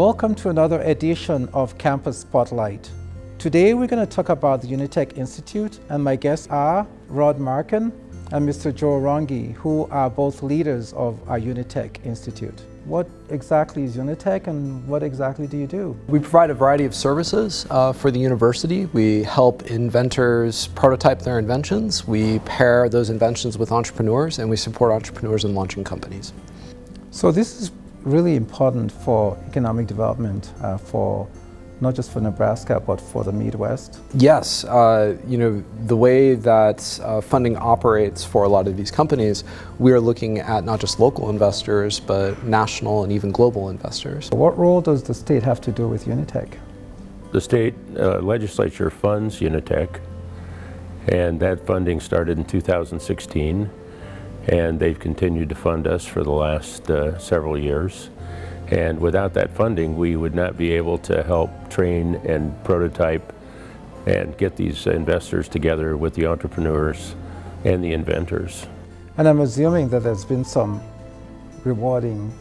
Welcome to another edition of Campus Spotlight. Today we're going to talk about the UNeTech Institute, and my guests are Markin and Mr. Joe Runge, who are both leaders of our UNeTech Institute. What exactly is UNeTech and what exactly do you do? We provide a variety of services for the university. We help inventors prototype their inventions. We pair those inventions with entrepreneurs, and we support entrepreneurs in launching companies. So this is really important for economic development for not just for Nebraska, but for the Midwest? Yes, the way that funding operates for a lot of these companies, we are looking at not just local investors, but national and even global investors. What role does the state have to do with UNeTech? The state legislature funds UNeTech, and that funding started in 2016, and they've continued to fund us for the last several years. And without that funding, we would not be able to help train and prototype and get these investors together with the entrepreneurs and the inventors. And I'm assuming that there's been some rewarding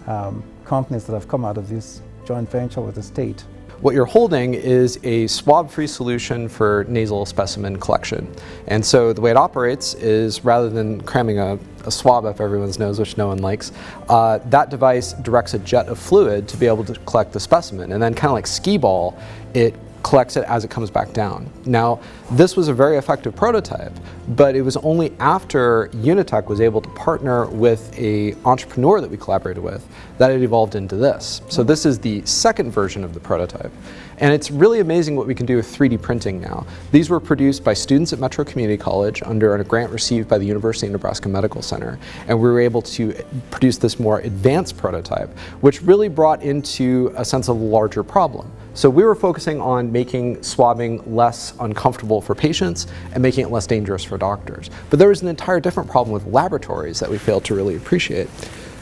companies that have come out of this joint venture with the state. What you're holding is a swab-free solution for nasal specimen collection. And so the way it operates is, rather than cramming a swab up everyone's nose, which no one likes, that device directs a jet of fluid to be able to collect the specimen. And then, kind of like skee ball, it collects it as it comes back down. Now, this was a very effective prototype, but it was only after UNeTech was able to partner with an entrepreneur that we collaborated with that it evolved into this. So this is the second version of the prototype. And it's really amazing what we can do with 3D printing now. These were produced by students at Metro Community College under a grant received by the University of Nebraska Medical Center. And we were able to produce this more advanced prototype, which really brought into a sense of a larger problem. So we were focusing on making swabbing less uncomfortable for patients and making it less dangerous for doctors. But there was an entire different problem with laboratories that we failed to really appreciate.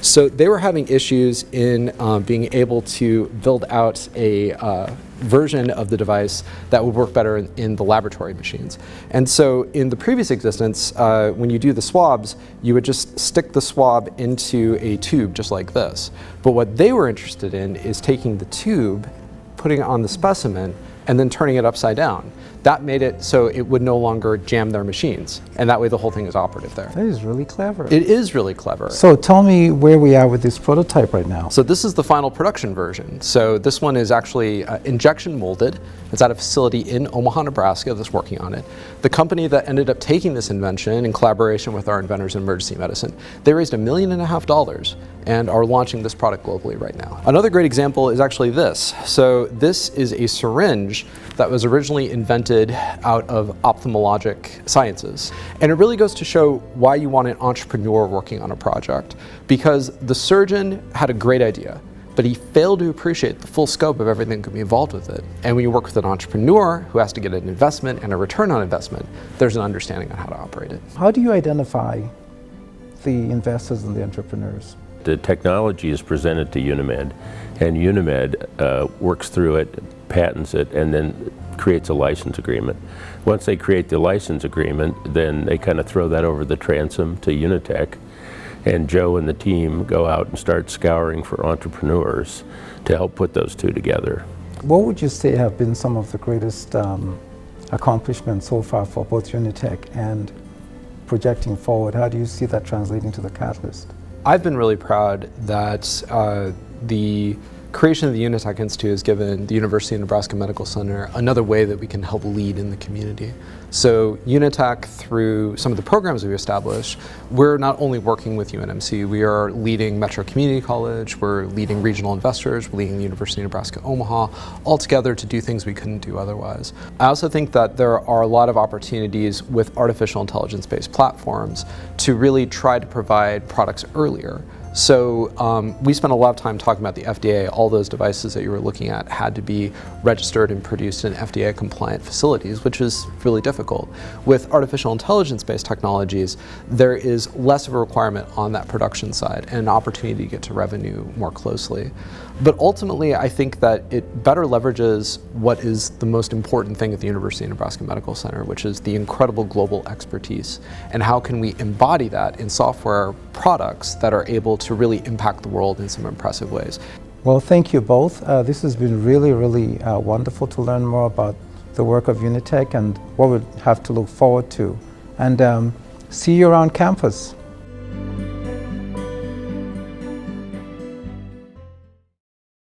So they were having issues in being able to build out a version of the device that would work better in the laboratory machines. And so in the previous existence, when you do the swabs, you would just stick the swab into a tube just like this. But what they were interested in is taking the tube, putting it on the specimen, and then turning it upside down. That made it so it would no longer jam their machines, and that way the whole thing is operative there. That is really clever. It is really clever. So tell me where we are with this prototype right now. So this is the final production version. So this one is actually injection molded. It's at a facility in Omaha, Nebraska that's working on it. The company that ended up taking this invention in collaboration with our inventors in emergency medicine, they raised $1.5 million and are launching this product globally right now. Another great example is actually this. So this is a syringe that was originally invented out of ophthalmologic sciences. And it really goes to show why you want an entrepreneur working on a project, because the surgeon had a great idea, but he failed to appreciate the full scope of everything that could be involved with it. And when you work with an entrepreneur who has to get an investment and a return on investment, there's an understanding on how to operate it. How do you identify the investors and the entrepreneurs? The technology is presented to UNeMed, and UNeMed works through it, patents it, and then creates a license agreement. Once they create the license agreement, then they kind of throw that over the transom to UNeTech, and Joe and the team go out and start scouring for entrepreneurs to help put those two together. What would you say have been some of the greatest accomplishments so far for both UNeTech and projecting forward? How do you see that translating to the catalyst? I've been really proud that the creation of the UNeTech Institute has given the University of Nebraska Medical Center another way that we can help lead in the community. So UNeTech, through some of the programs we've established, we're not only working with UNMC, we are leading Metro Community College, we're leading regional investors, we're leading the University of Nebraska Omaha, all together to do things we couldn't do otherwise. I also think that there are a lot of opportunities with artificial intelligence-based platforms to really try to provide products earlier. So we spent a lot of time talking about the FDA. All those devices that you were looking at had to be registered and produced in FDA-compliant facilities, which is really difficult. With artificial intelligence-based technologies, there is less of a requirement on that production side and an opportunity to get to revenue more closely. But ultimately, I think that it better leverages what is the most important thing at the University of Nebraska Medical Center, which is the incredible global expertise. And how can we embody that in software products that are able to really impact the world in some impressive ways? Well, thank you both. This has been really, really wonderful to learn more about the work of UNeTech and what we have to look forward to. And see you around campus.